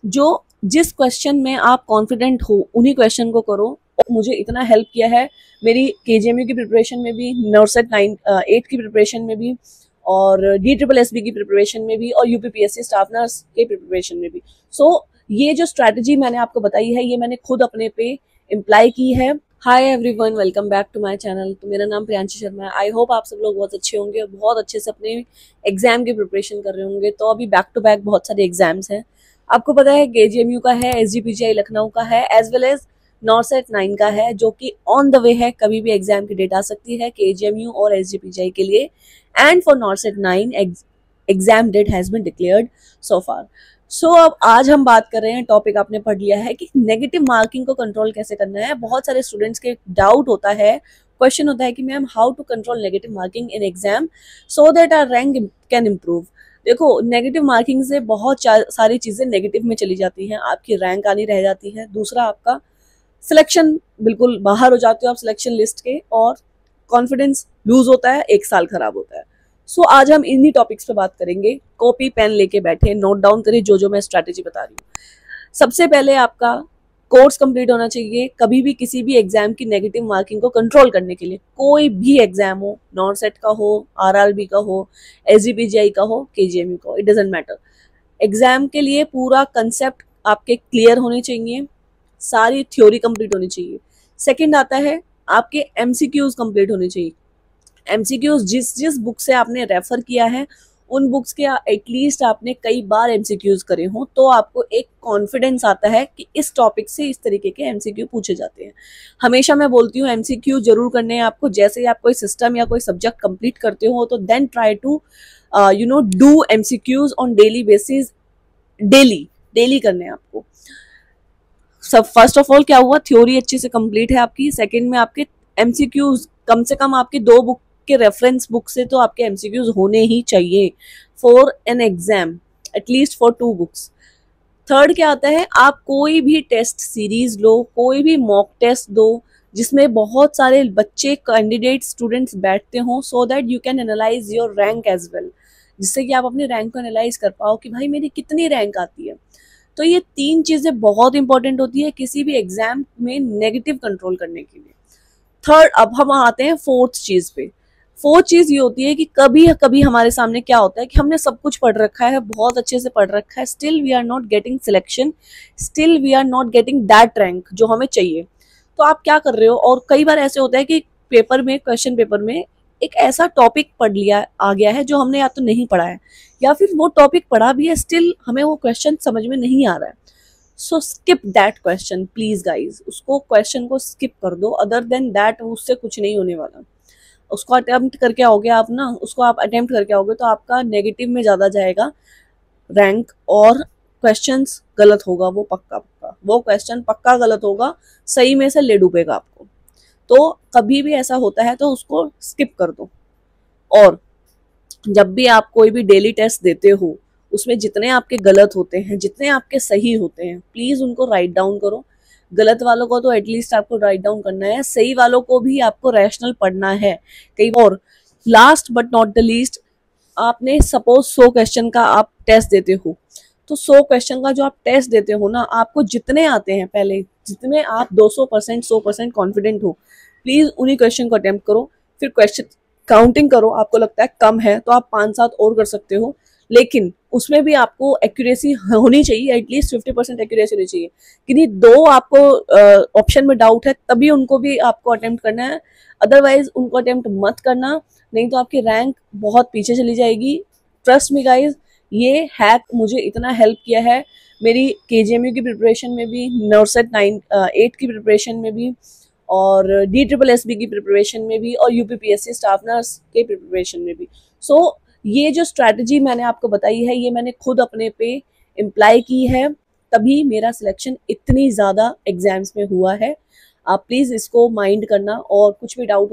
जो जिस क्वेश्चन में आप कॉन्फिडेंट हो उन्हीं क्वेश्चन को करो। और मुझे इतना हेल्प किया है मेरी केजीएमयू की प्रिपरेशन में भी, नॉर्सेट 8 की प्रिपरेशन में भी, और DSSB की प्रिपरेशन में भी, और यूपीपीएससी स्टाफ नर्स के प्रिपरेशन में भी। सो ये जो स्ट्रैटेजी मैंने आपको बताई है ये मैंने खुद अपने पे इम्प्लाई की है। Hi everyone, welcome back to my channel. तो मेरा नाम प्रियांशी शर्मा है। आई होप आप सब लोग बहुत अच्छे होंगे और बहुत अच्छे से अपने एग्जाम की प्रिपरेशन कर रहे होंगे। तो अभी बैक टू बैक बहुत सारे एग्जाम्स हैं। आपको पता है केजीएमयू का है, SGPGI लखनऊ का है, एज वेल एज नॉर्सेट 9 का है, जो कि ऑन द वे है। कभी भी एग्जाम की डेट आ सकती है केजीएमयू और SGPGI के लिए। And for NORCET 9 exam date has been declared so far. So अब आज हम बात कर रहे हैं, टॉपिक आपने पढ़ लिया है कि नेगेटिव मार्किंग को कंट्रोल कैसे करना है। बहुत सारे स्टूडेंट्स के डाउट होता है, क्वेश्चन होता है कि ma'am how to control negative marking in exam so that our rank can improve. देखो, नेगेटिव मार्किंग से बहुत सारी चीजें नेगेटिव में चली जाती हैं, आपकी रैंक आनी रह जाती है। दूसरा, आपका सिलेक्शन बिल्कुल बाहर हो जाते हो आप सिलेक्शन लिस्ट के, और कॉन्फिडेंस लूज होता है, एक साल खराब होता है। सो आज हम इन्हीं टॉपिक्स पे बात करेंगे। कॉपी पेन लेके बैठे, नोट डाउन करिए जो मैं स्ट्रैटेजी बता रही हूँ। सबसे पहले आपका कोर्स कंप्लीट होना चाहिए। कभी भी किसी भी एग्जाम की नेगेटिव मार्किंग को कंट्रोल करने के लिए, कोई भी एग्जाम हो, नॉर्सेट का हो, RRB का हो, SGPGI का हो, KGMU का हो, इट डजेंट मैटर। एग्जाम के लिए पूरा कंसेप्ट आपके क्लियर होने चाहिए, सारी थ्योरी कंप्लीट होनी चाहिए। सेकंड आता है आपके MCQs कंप्लीट होने चाहिए। MCQs जिस जिस बुक से आपने रेफर किया है उन बुक्स के एटलीस्ट आपने कई बार MCQs करे हों, तो आपको एक कॉन्फिडेंस आता है कि इस टॉपिक से इस तरीके के MCQ पूछे जाते हैं। हमेशा मैं बोलती हूँ MCQ जरूर करने हैं आपको। जैसे ही आप कोई सिस्टम या कोई सब्जेक्ट कंप्लीट करते हो तो then try to do MCQs on daily basis. Daily करने हैं आपको। सब फर्स्ट ऑफ ऑल क्या हुआ, थ्योरी अच्छे से कंप्लीट है आपकी। सेकंड में आपके MCQs कम से कम आपके 2 बुक के रेफरेंस बुक से तो आपके MCQs होने ही चाहिए for an exam, at least for 2 books. Third क्या आता है, आप कोई भी टेस्ट सीरीज लो, कोई भी मॉक टेस्ट दो जिसमें बहुत सारे बच्चे कैंडिडेट स्टूडेंट्स बैठते हों, so that you can analyse your rank as well, जिससे कि आप अपनी रैंक को एनालाइज कर पाओ कि भाई मेरी कितनी रैंक आती है। तो ये 3 चीजें बहुत इंपॉर्टेंट होती है किसी भी एग्जाम में नेगेटिव कंट्रोल करने के लिए। थर्ड, अब हम आते हैं फोर्थ चीज पे। फोर्थ चीज ये होती है कि कभी कभी हमारे सामने क्या होता है कि हमने सब कुछ पढ़ रखा है, बहुत अच्छे से पढ़ रखा है, still we are not getting selection, still we are not getting that rank जो हमें चाहिए। तो आप क्या कर रहे हो, और कई बार ऐसे होता है कि पेपर में, क्वेश्चन पेपर में एक ऐसा टॉपिक पढ़ लिया आ गया है जो हमने या तो नहीं पढ़ा है, या फिर वो टॉपिक पढ़ा भी है, स्टिल हमें वो क्वेश्चन समझ में नहीं आ रहा है। So skip that question please guys, उसको क्वेश्चन को स्किप कर दो। अदर देन दैट उससे कुछ नहीं होने वाला। उसको अटेम्प्ट करके आओगे आप ना, उसको आप अटेम्प्ट करके आओगे तो आपका नेगेटिव में ज्यादा जाएगा रैंक, और क्वेश्चंस गलत होगा वो पक्का पक्का, वो क्वेश्चन पक्का गलत होगा, सही में से ले डूबेगा आपको। तो कभी भी ऐसा होता है तो उसको स्किप कर दो। और जब भी आप कोई भी डेली टेस्ट देते हो उसमें जितने आपके गलत होते हैं, जितने आपके सही होते हैं, प्लीज उनको राइट डाउन करो। गलत वालों को तो एटलीस्ट आपको राइट डाउन करना है, सही वालों को भी आपको रैशनल पढ़ना है कई। और last but not the least, आपने सपोज 100 क्वेश्चन का आप टेस्ट देते हो, तो 100 क्वेश्चन का जो आप टेस्ट देते हो ना, आपको जितने आते हैं पहले, जितने आप 200% 100% कॉन्फिडेंट हो, प्लीज उन्हीं क्वेश्चन को अटेम्प्ट करो। फिर क्वेश्चन काउंटिंग करो, आपको लगता है कम है तो आप 5-7 और कर सकते हो, लेकिन उसमें भी आपको एक्यूरेसी होनी चाहिए, एटलीस्ट 50% एक्यूरेसी होनी चाहिए। कि 2 आपको ऑप्शन में डाउट है तभी उनको भी आपको अटेम्प्ट करना है, अदरवाइज उनको अटेम्प्ट मत करना, नहीं तो आपकी रैंक बहुत पीछे चली जाएगी। ट्रस्ट मी गाइज, ये हैक मुझे इतना हेल्प किया है मेरी केजीएमयू की प्रिपरेशन में भी, नॉर्सेट 8 की प्रिपरेशन में भी, और DSSB की प्रिपरेशन में भी, और यूपीपीएससी स्टाफ नर्स के प्रिपरेशन में भी। सो ये जो स्ट्रैटेजी मैंने आपको बताई है ये मैंने खुद अपने पे इम्प्लाई की है, तभी मेरा सिलेक्शन इतनी ज़्यादा एग्जाम्स में हुआ है। आप प्लीज़ इसको माइंड करना, और कुछ भी डाउट